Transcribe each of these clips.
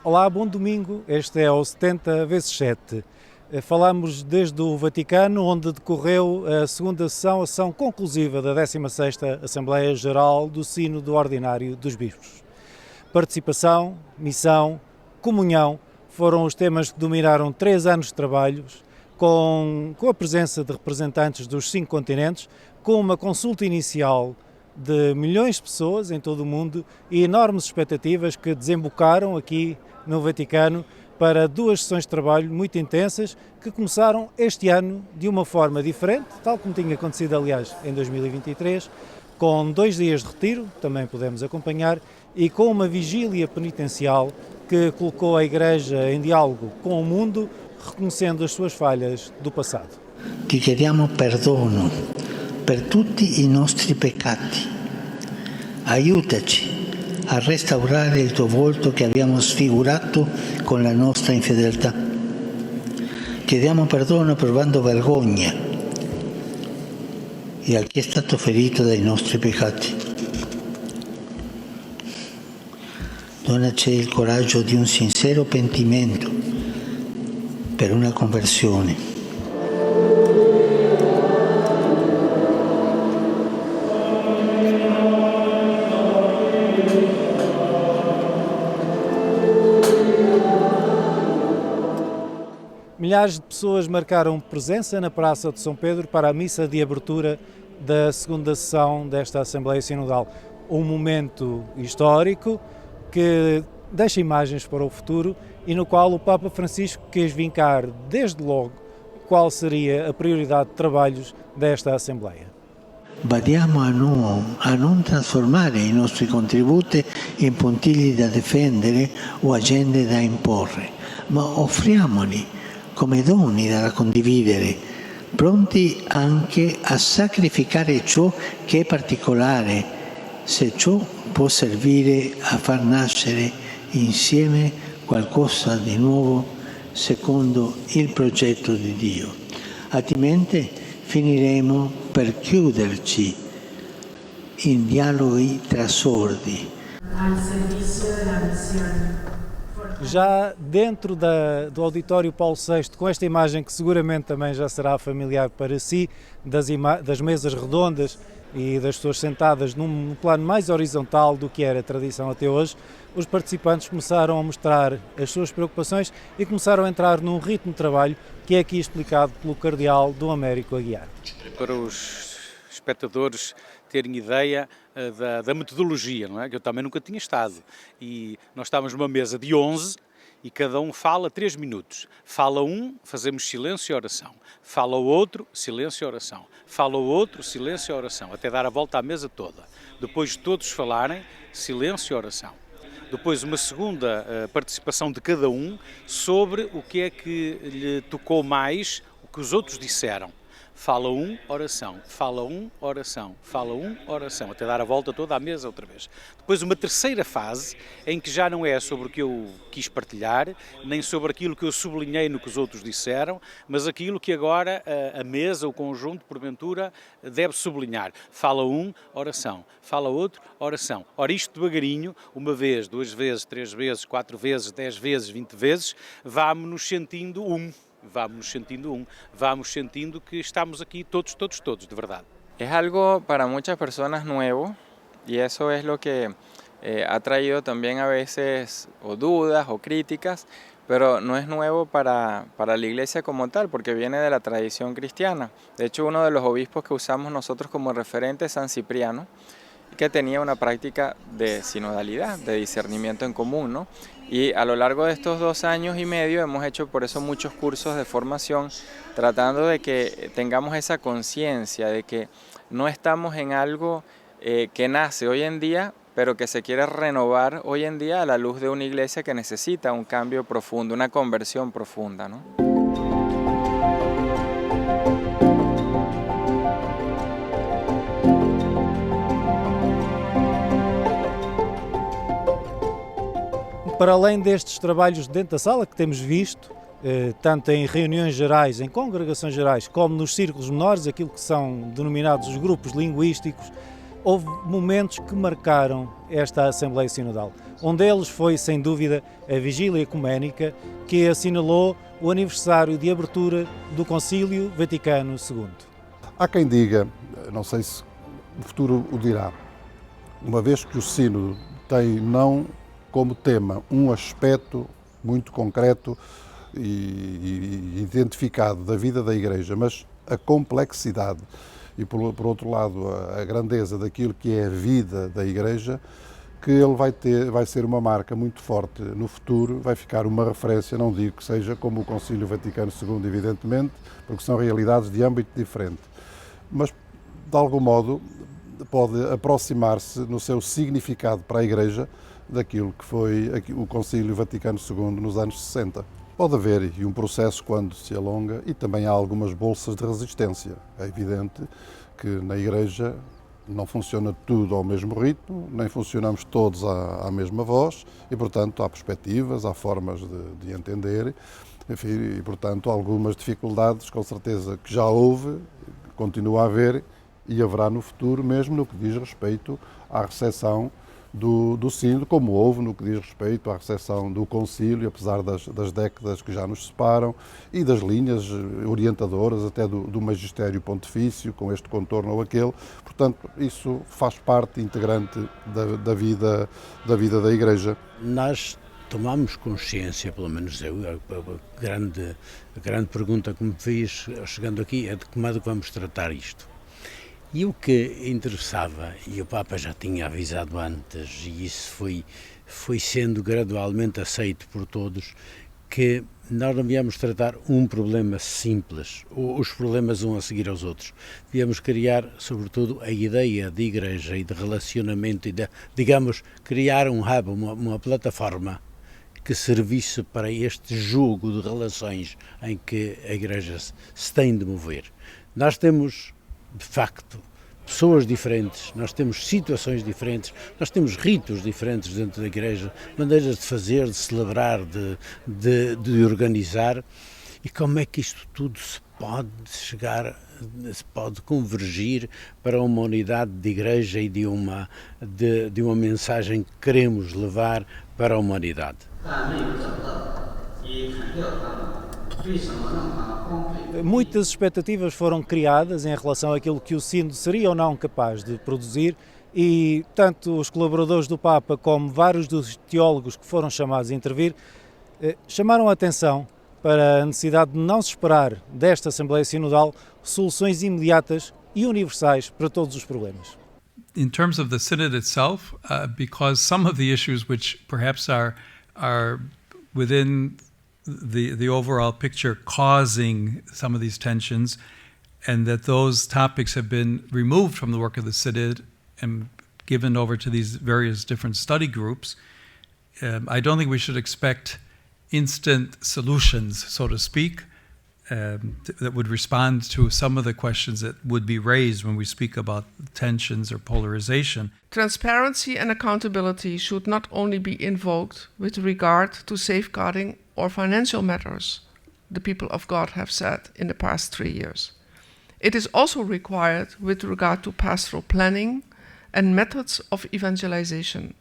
Olá, bom domingo. Este é o 70x7. Falamos desde o Vaticano, onde decorreu a segunda sessão, a sessão conclusiva da 16ª Assembleia Geral do Sínodo Ordinário dos Bispos. Participação, missão, comunhão foram os temas que dominaram 3 anos de trabalhos, com a presença de representantes dos 5 continentes, com uma consulta inicial de milhões de pessoas em todo o mundo e enormes expectativas que desembocaram aqui no Vaticano para 2 sessões de trabalho muito intensas que começaram este ano de uma forma diferente, tal como tinha acontecido aliás em 2023, com 2 dias de retiro, também podemos acompanhar, e com uma vigília penitencial que colocou a Igreja em diálogo com o mundo, reconhecendo as suas falhas do passado. Ti chiediamo perdono per tutti i nostri peccati. Aiutaci a restaurare il tuo volto che abbiamo sfigurato con la nostra infedeltà. Chiediamo perdono provando vergogna e a chi è stato ferito dai nostri peccati. Donaci il coraggio di un sincero pentimento per una conversione. Milhares de pessoas marcaram presença na Praça de São Pedro para a missa de abertura da segunda sessão desta Assembleia Sinodal. Um momento histórico que deixa imagens para o futuro e no qual o Papa Francisco quis vincar desde logo qual seria a prioridade de trabalhos desta Assembleia. Badiamo a non trasformare i nostri contributi in puntigli da difendere o agende da imporre, ma offriamoli come doni da condividere, pronti anche a sacrificare ciò che è particolare, se ciò può servire a far nascere insieme qualcosa di nuovo secondo il progetto di Dio. Altrimenti finiremo per chiuderci in dialoghi tra sordi. Al servizio della missione. Já dentro do auditório Paulo VI, com esta imagem que seguramente também já será familiar para si, das mesas redondas e das pessoas sentadas num plano mais horizontal do que era a tradição até hoje, os participantes começaram a mostrar as suas preocupações e começaram a entrar num ritmo de trabalho que é aqui explicado pelo Cardeal Dom Américo Aguiar. Para os espectadores terem ideia da metodologia, não é? Que eu também nunca tinha estado. E nós estávamos numa mesa de 11 e cada um fala 3 minutos. Fala um, fazemos silêncio e oração. Fala o outro, silêncio e oração. Fala o outro, silêncio e oração, até dar a volta à mesa toda. Depois de todos falarem, silêncio e oração. Depois uma segunda participação de cada um sobre o que é que lhe tocou mais, o que os outros disseram. Fala um, oração, fala um, oração, fala um, oração, até dar a volta toda à mesa outra vez. Depois uma terceira fase, em que já não é sobre o que eu quis partilhar, nem sobre aquilo que eu sublinhei no que os outros disseram, mas aquilo que agora a mesa, o conjunto, porventura, deve sublinhar. Fala um, oração, fala outro, oração. Ora, isto devagarinho, 1 vez, 2 vezes, 3 vezes, 4 vezes, 10 vezes, 20 vezes, vamos-nos sentindo vamos sentindo que estamos aquí todos, de verdad. Es algo para muchas personas nuevo y eso es lo que ha traído también a veces o dudas o críticas, pero no es nuevo para la Iglesia como tal, porque viene de la tradición cristiana. De hecho, uno de los obispos que usamos nosotros como referente es San Cipriano, que tenía una práctica de sinodalidad, de discernimiento en común, ¿no? Y a lo largo de estos 2 años y medio hemos hecho por eso muchos cursos de formación, tratando de que tengamos esa conciencia de que no estamos en algo que nace hoy en día, pero que se quiere renovar hoy en día a la luz de una iglesia que necesita un cambio profundo, una conversión profunda, ¿no? Para além destes trabalhos dentro da sala que temos visto, tanto em reuniões gerais, em congregações gerais, como nos círculos menores, aquilo que são denominados os grupos linguísticos, houve momentos que marcaram esta Assembleia Sinodal. Um deles foi, sem dúvida, a Vigília Ecuménica, que assinalou o aniversário de abertura do Concílio Vaticano II. Há quem diga, não sei se o futuro o dirá, uma vez que o Sínodo tem não como tema um aspecto muito concreto e identificado da vida da Igreja, mas a complexidade e, por outro lado, a grandeza daquilo que é a vida da Igreja, que ele vai ser uma marca muito forte no futuro, vai ficar uma referência, não digo que seja como o Concílio Vaticano II, evidentemente, porque são realidades de âmbito diferente, mas, de algum modo, pode aproximar-se no seu significado para a Igreja daquilo que foi o Concílio Vaticano II nos anos 60. Pode haver um processo quando se alonga e também há algumas bolsas de resistência. É evidente que na Igreja não funciona tudo ao mesmo ritmo, nem funcionamos todos à mesma voz e, portanto, há perspectivas, há formas de entender, enfim, e, portanto, algumas dificuldades, com certeza, que já houve, continua a haver e haverá no futuro, mesmo no que diz respeito à recepção do Sínodo, como houve no que diz respeito à recepção do Concílio, apesar das décadas que já nos separam, e das linhas orientadoras até do magistério pontifício, com este contorno ou aquele. Portanto, isso faz parte integrante da vida da Igreja. Nós tomamos consciência, pelo menos eu, a grande pergunta que me fiz chegando aqui é de que modo vamos tratar isto. E o que interessava, e o Papa já tinha avisado antes, e isso foi sendo gradualmente aceito por todos, que nós não devíamos tratar um problema simples, os problemas um a seguir aos outros. Devíamos criar, sobretudo, a ideia de igreja e de relacionamento, e digamos, criar um hub, uma plataforma que servisse para este jogo de relações em que a igreja se tem de mover. Nós temos, de facto, pessoas diferentes, nós temos situações diferentes, nós temos ritos diferentes dentro da igreja, maneiras de fazer, de celebrar, de organizar, e como é que isto tudo se pode convergir para uma unidade de igreja e de uma mensagem que queremos levar para a humanidade. Muitas expectativas foram criadas em relação àquilo que o Sínodo seria ou não capaz de produzir e tanto os colaboradores do Papa como vários dos teólogos que foram chamados a intervir chamaram a atenção para a necessidade de não se esperar desta Assembleia Sinodal soluções imediatas e universais para todos os problemas. In terms of the Synod itself, because some of the issues which perhaps are within the overall picture causing some of these tensions, and that those topics have been removed from the work of the Synod and given over to these various different study groups, I don't think we should expect instant solutions, so to speak, that would respond to some of the questions that would be raised when we speak about tensions or polarization. Transparency and accountability should not only be invoked with regard to safeguarding or financial matters, the people of God have said in the past 3 years. It is also required with regard to pastoral planning and methods of evangelization.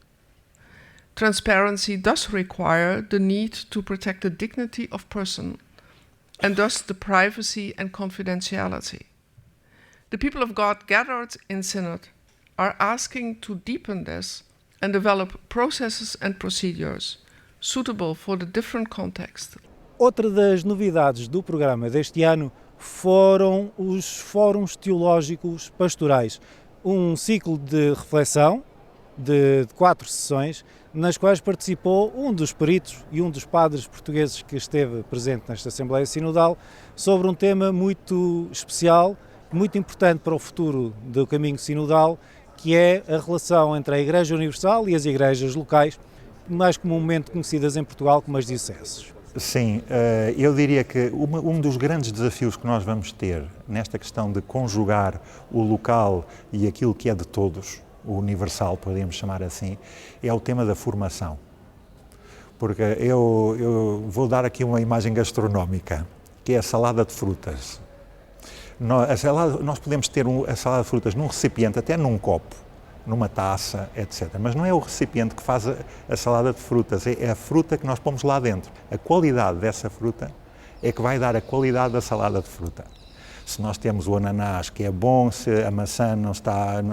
Transparency does require the need to protect the dignity of person and thus the privacy and confidentiality. The people of God gathered in Synod are asking to deepen this and develop processes and procedures suitable for the different context. Outra das novidades do programa deste ano foram os fóruns teológicos pastorais, um ciclo de reflexão de 4 sessões, nas quais participou um dos peritos e um dos padres portugueses que esteve presente nesta Assembleia Sinodal, sobre um tema muito especial, muito importante para o futuro do caminho sinodal, que é a relação entre a Igreja Universal e as igrejas locais, mais comumente conhecidas em Portugal como as dioceses. Sim, eu diria que um dos grandes desafios que nós vamos ter nesta questão de conjugar o local e aquilo que é de todos, o universal, podemos chamar assim, é o tema da formação. Porque eu vou dar aqui uma imagem gastronómica, que é a salada de frutas. Nós podemos ter a salada de frutas num recipiente, até num copo, numa taça, etc. Mas não é o recipiente que faz a salada de frutas, é a fruta que nós pomos lá dentro. A qualidade dessa fruta é que vai dar a qualidade da salada de fruta. Se nós temos o ananás, que é bom, se a maçã não está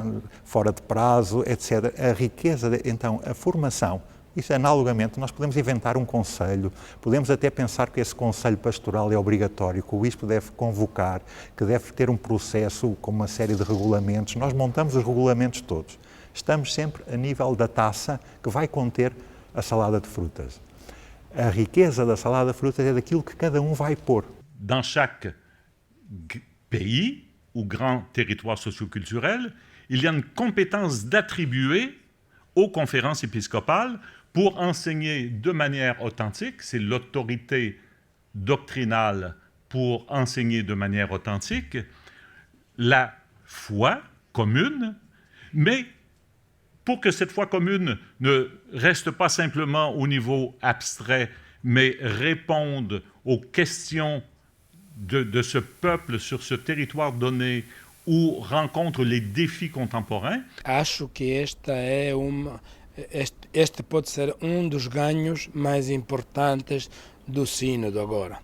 fora de prazo, etc. A riqueza, então, a formação, isso analogamente, nós podemos inventar um conselho, podemos até pensar que esse conselho pastoral é obrigatório, que o bispo deve convocar, que deve ter um processo com uma série de regulamentos. Nós montamos os regulamentos todos. Estamos sempre a nível da taça que vai conter a salada de frutas. A riqueza da salada de frutas é daquilo que cada um vai pôr. Dans chaque pays ou grand territoire socioculturel, il y a une compétence d'attribuer aux conférences épiscopales pour enseigner de manière authentique. C'est l'autorité doctrinale pour enseigner de manière authentique la foi commune, mais pour que cette foi commune ne reste pas simplement au niveau abstrait, mais réponde aux questions de ce peuple sur ce territoire donné ou rencontre les défis contemporains. Acho que este pode ser dos ganhos mais importantes do sínodo agora,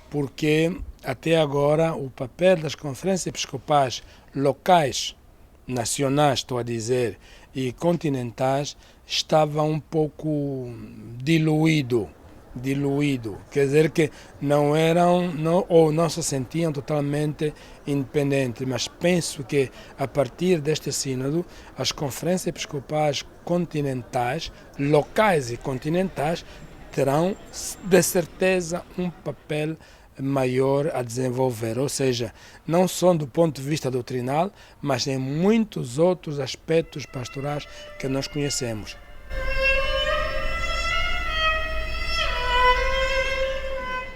porque até agora o papel das conferências episcopais locais, nacionais, estou a dizer, e continentais, estava um pouco diluído, quer dizer que não se sentiam totalmente independentes, mas penso que a partir deste sínodo as conferências episcopais continentais, locais e continentais, terão de certeza um papel maior a desenvolver, ou seja, não só do ponto de vista doutrinal, mas em muitos outros aspectos pastorais que nós conhecemos.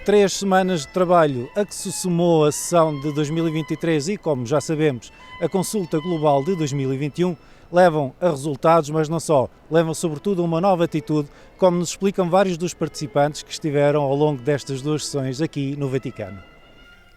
3 semanas de trabalho a que se somou a sessão de 2023 e, como já sabemos, a consulta global de 2021, levam a resultados, mas não só, levam sobretudo a uma nova atitude, como nos explicam vários dos participantes que estiveram ao longo destas 2 sessões aqui no Vaticano.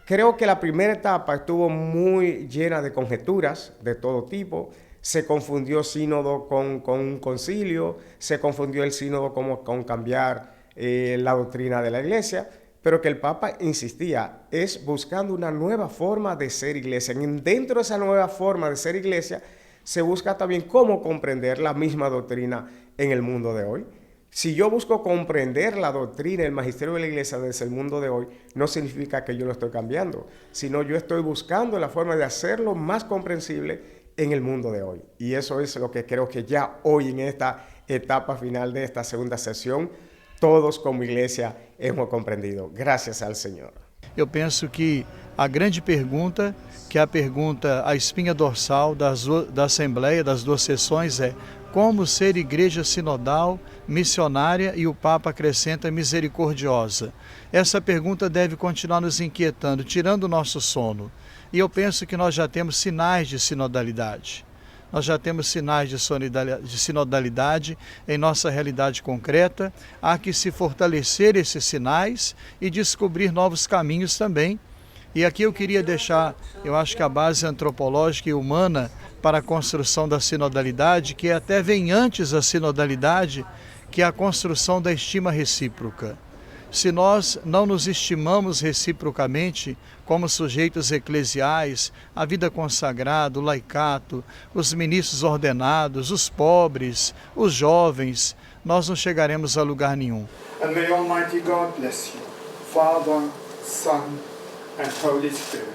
Creo que la primera etapa estuvo muy llena de conjeturas de todo tipo. Se confundió el sínodo con un concilio, se confundió el sínodo con cambiar la doctrina de la Iglesia, pero que el Papa insistía, es buscando una nueva forma de ser Iglesia. Dentro de esa nueva forma de ser Iglesia, se busca también cómo comprender la misma doctrina en el mundo de hoy. Si yo busco comprender la doctrina, el magisterio de la Iglesia desde el mundo de hoy, no significa que yo lo estoy cambiando, sino yo estoy buscando la forma de hacerlo más comprensible en el mundo de hoy. Y eso es lo que creo que ya hoy en esta etapa final de esta segunda sesión, todos como Iglesia hemos comprendido. Gracias al Señor. Eu penso que a grande pergunta, que é a pergunta, a espinha dorsal da Assembleia, das 2 sessões, é como ser igreja sinodal, missionária e o Papa acrescenta misericordiosa. Essa pergunta deve continuar nos inquietando, tirando o nosso sono. E eu penso que nós já temos sinais de sinodalidade. Nós já temos sinais de sinodalidade em nossa realidade concreta. Há que se fortalecer esses sinais e descobrir novos caminhos também. E aqui eu queria deixar, eu acho que a base antropológica e humana para a construção da sinodalidade, que até vem antes da sinodalidade, que é a construção da estima recíproca. Se nós não nos estimamos reciprocamente como sujeitos eclesiais, a vida consagrada, o laicato, os ministros ordenados, os pobres, os jovens, nós não chegaremos a lugar nenhum. And may Almighty God bless you, Father, Son and Holy Spirit.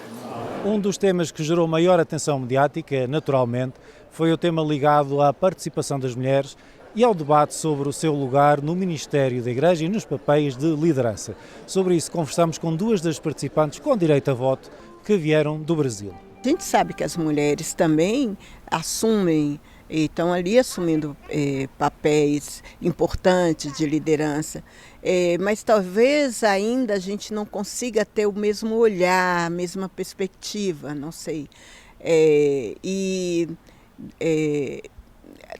Um dos temas que gerou maior atenção mediática, naturalmente, foi o tema ligado à participação das mulheres e ao debate sobre o seu lugar no Ministério da Igreja e nos papéis de liderança. Sobre isso conversamos com 2 das participantes com direito a voto que vieram do Brasil. A gente sabe que as mulheres também assumem e estão ali assumindo papéis importantes de liderança, mas talvez ainda a gente não consiga ter o mesmo olhar, a mesma perspectiva, não sei.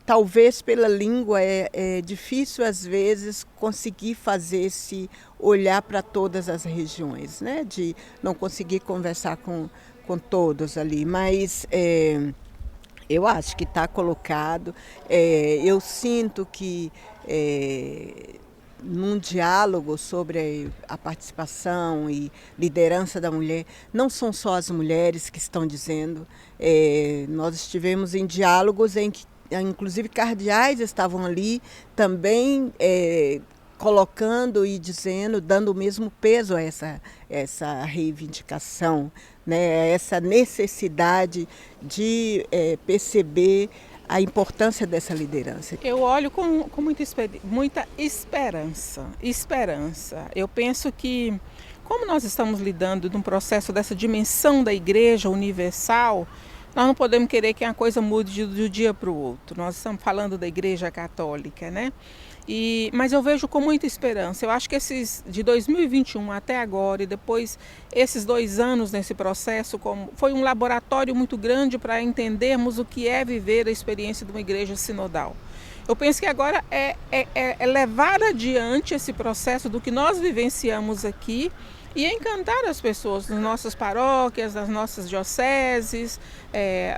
Talvez pela língua é difícil às vezes conseguir fazer esse olhar para todas as regiões, né? De não conseguir conversar com todos ali, mas Eu acho que está colocado. Eu sinto que num diálogo sobre a participação e liderança da mulher, não são só as mulheres que estão dizendo. Nós estivemos em diálogos em que, inclusive, cardeais estavam ali também colocando e dizendo, dando o mesmo peso a essa reivindicação, né, essa necessidade de perceber a importância dessa liderança. Eu olho com muita esperança. Eu penso que, como nós estamos lidando num processo dessa dimensão da Igreja Universal, nós não podemos querer que a coisa mude do dia para o outro. Nós estamos falando da Igreja Católica, né? Mas eu vejo com muita esperança. Eu acho que esses de 2021 até agora e depois esses 2 anos nesse processo foi um laboratório muito grande para entendermos o que é viver a experiência de uma igreja sinodal. Eu penso que agora é levar adiante esse processo do que nós vivenciamos aqui e encantar as pessoas nas nossas paróquias, nas nossas dioceses,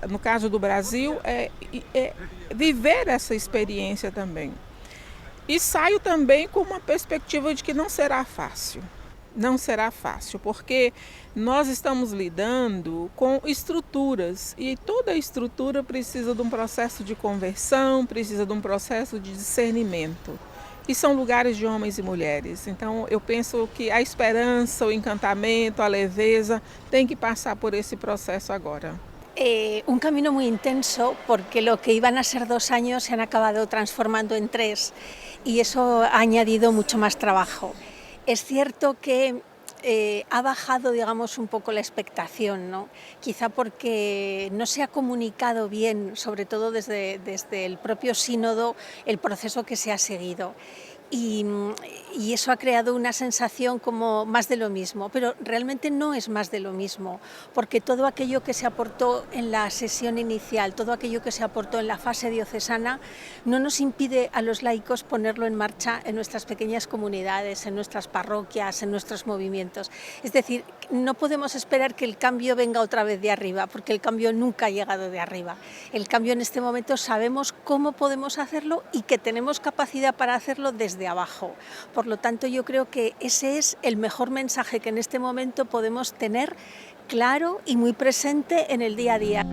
no caso do Brasil, viver essa experiência também. E saio também com uma perspectiva de que não será fácil. Não será fácil, porque nós estamos lidando com estruturas e toda estrutura precisa de um processo de conversão, precisa de um processo de discernimento. E são lugares de homens e mulheres. Então eu penso que a esperança, o encantamento, a leveza tem que passar por esse processo agora. Un camino muy intenso porque lo que iban a ser 2 años se han acabado transformando en 3 y eso ha añadido mucho más trabajo. Es cierto que ha bajado, digamos, un poco la expectación, ¿no? Quizá porque no se ha comunicado bien, sobre todo desde el propio sínodo, el proceso que se ha seguido. Y eso ha creado una sensación como más de lo mismo, pero realmente no es más de lo mismo, porque todo aquello que se aportó en la sesión inicial, todo aquello que se aportó en la fase diocesana, no nos impide a los laicos ponerlo en marcha en nuestras pequeñas comunidades, en nuestras parroquias, en nuestros movimientos. Es decir, no podemos esperar que el cambio venga otra vez de arriba, porque el cambio nunca ha llegado de arriba. El cambio en este momento sabemos cómo podemos hacerlo y que tenemos capacidad para hacerlo desde abajo. Por lo tanto, yo creo que ese es el mejor mensaje que en este momento podemos tener claro y muy presente en el día a día.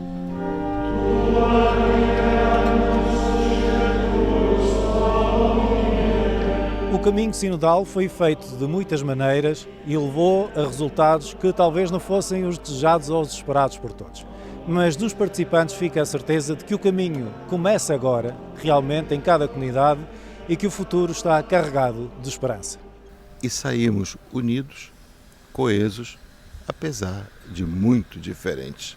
O caminho sinodal foi feito de muitas maneiras e levou a resultados que talvez não fossem os desejados ou os esperados por todos. Mas dos participantes fica a certeza de que o caminho começa agora, realmente, em cada comunidade, e que o futuro está carregado de esperança. E saímos unidos, coesos, apesar de muito diferentes.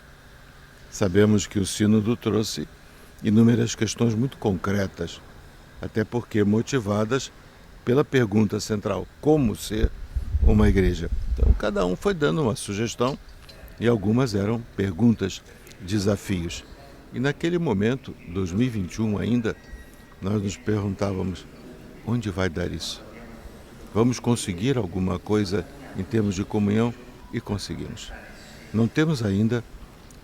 Sabemos que o Sínodo trouxe inúmeras questões muito concretas, até porque motivadas pela pergunta central, como ser uma igreja? Então, cada um foi dando uma sugestão e algumas eram perguntas, desafios. E naquele momento, 2021 ainda, nós nos perguntávamos, onde vai dar isso? Vamos conseguir alguma coisa em termos de comunhão? E conseguimos. Não temos ainda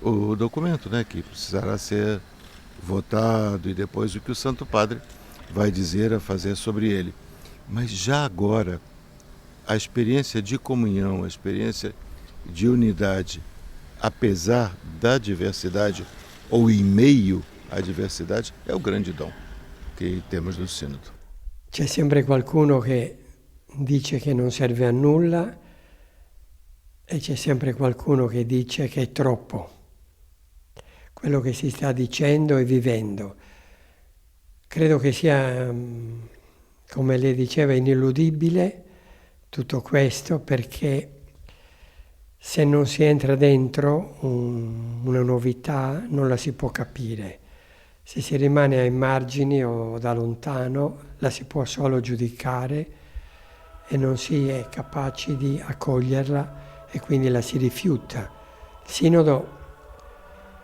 o documento, né, que precisará ser votado e depois o que o Santo Padre vai dizer a fazer sobre ele. Mas já agora, a experiência de comunhão, a experiência de unidade, apesar da diversidade ou em meio à diversidade, é o grande dom che temos no Sínodo. C'è sempre qualcuno che dice che non serve a nulla e c'è sempre qualcuno che dice che è troppo. Quello che si sta dicendo e vivendo. Credo che sia, come lei diceva, ineludibile tutto questo perché se non si entra dentro una novità non la si può capire. Se si rimane ai margini o da lontano la si può solo giudicare e non si è capaci di accoglierla e quindi la si rifiuta. Il Sinodo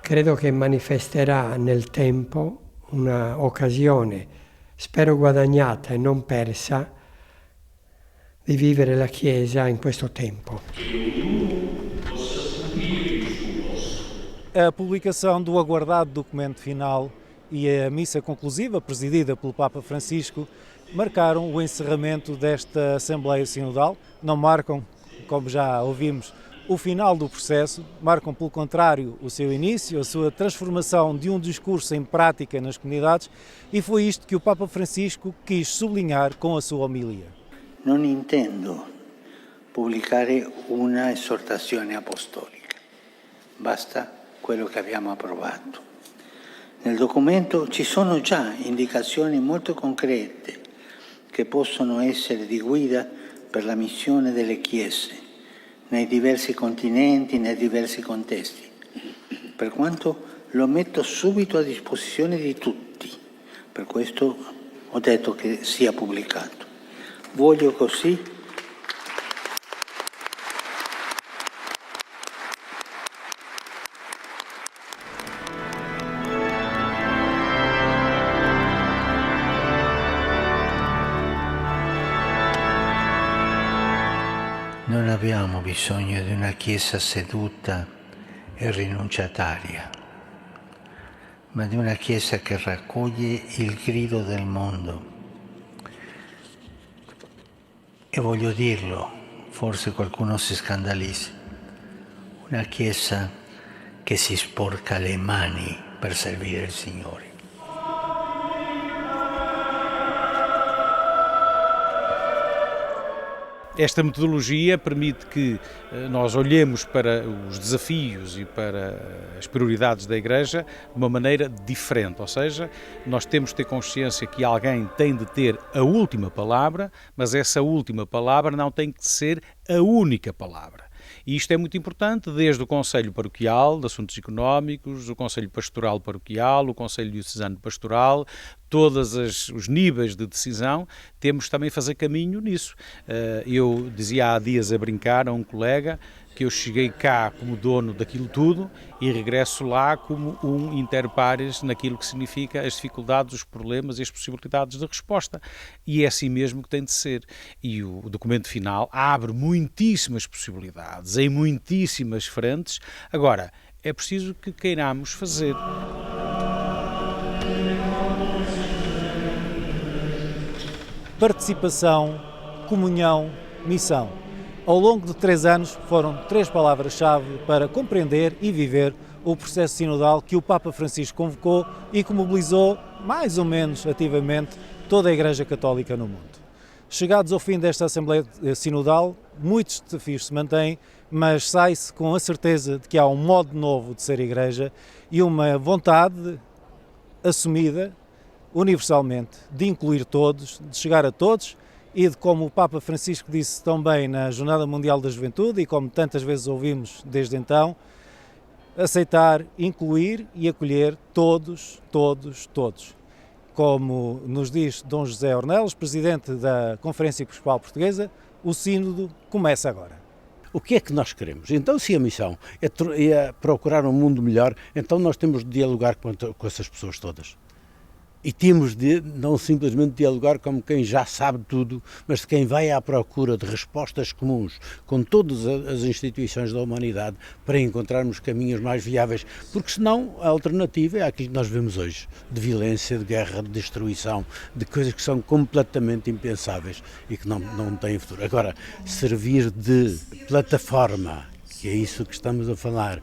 credo che manifesterà nel tempo una occasione, spero guadagnata e non persa, di vivere la Chiesa in questo tempo. a publicação do aguardado documento final e a missa conclusiva, presidida pelo Papa Francisco, marcaram o encerramento desta Assembleia Sinodal. Não marcam, como já ouvimos, o final do processo, marcam, pelo contrário, o seu início, a sua transformação de um discurso em prática nas comunidades, e foi isto que o Papa Francisco quis sublinhar com a sua homilia. Non intendo pubblicare una esortazione apostolica, basta quello che abbiamo approvato. Nel documento ci sono già indicazioni molto concrete che possono essere di guida per la missione delle Chiese nei diversi continenti, nei diversi contesti. Per quanto lo metto subito a disposizione di tutti, per questo ho detto che sia pubblicato. Voglio così non abbiamo bisogno di una Chiesa seduta e rinunciataria, ma di una Chiesa che raccoglie il grido del mondo. E voglio dirlo, forse qualcuno si scandalizza, una Chiesa che si sporca le mani per servire il Signore. Esta metodologia permite que nós olhemos para os desafios e para as prioridades da Igreja de uma maneira diferente, ou seja, nós temos de ter consciência que alguém tem de ter a última palavra, mas essa última palavra não tem que ser a única palavra. E isto é muito importante, desde o Conselho Paroquial de Assuntos Económicos, o Conselho Pastoral Paroquial, o Conselho Diocesano Pastoral, todos os níveis de decisão, temos também de fazer caminho nisso. Eu dizia há dias a brincar a um colega que eu cheguei cá como dono daquilo tudo e regresso lá como um inter pares naquilo que significa as dificuldades, os problemas e as possibilidades de resposta. E é assim mesmo que tem de ser. E o documento final abre muitíssimas possibilidades, em muitíssimas frentes. Agora, é preciso que queiramos fazer. Participação, comunhão, missão. Ao longo de 3 anos foram 3 palavras-chave para compreender e viver o processo sinodal que o Papa Francisco convocou e que mobilizou, mais ou menos ativamente, toda a Igreja Católica no mundo. Chegados ao fim desta Assembleia Sinodal, muitos desafios se mantêm, mas sai-se com a certeza de que há um modo novo de ser Igreja e uma vontade assumida universalmente de incluir todos, de chegar a todos e de, como o Papa Francisco disse tão bem na Jornada Mundial da Juventude e como tantas vezes ouvimos desde então, aceitar, incluir e acolher todos, todos, todos. Como nos diz Dom José Ornelas, presidente da Conferência Episcopal Portuguesa, o sínodo começa agora. O que é que nós queremos? Então, se a missão é procurar um mundo melhor, então nós temos de dialogar com essas pessoas todas. E temos de não simplesmente dialogar como quem já sabe tudo, mas de quem vai à procura de respostas comuns com todas as instituições da humanidade para encontrarmos caminhos mais viáveis, porque senão a alternativa é aquilo que nós vemos hoje, de violência, de guerra, de destruição, de coisas que são completamente impensáveis e que não têm futuro. Agora, servir de plataforma, que é isso que estamos a falar,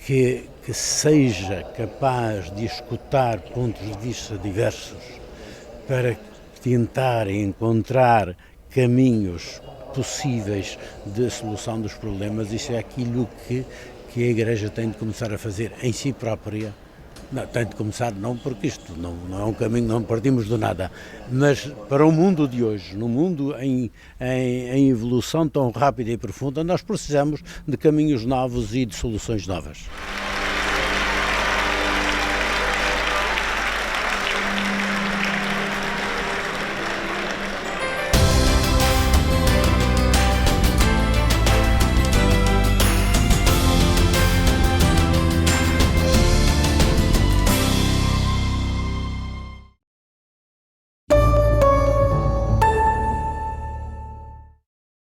que seja capaz de escutar pontos de vista diversos para tentar encontrar caminhos possíveis de solução dos problemas, isso é aquilo que a Igreja tem de começar a fazer em si própria. Não, tem de começar, não porque isto não é um caminho, não partimos do nada, mas para o mundo de hoje, num mundo em evolução tão rápida e profunda, nós precisamos de caminhos novos e de soluções novas.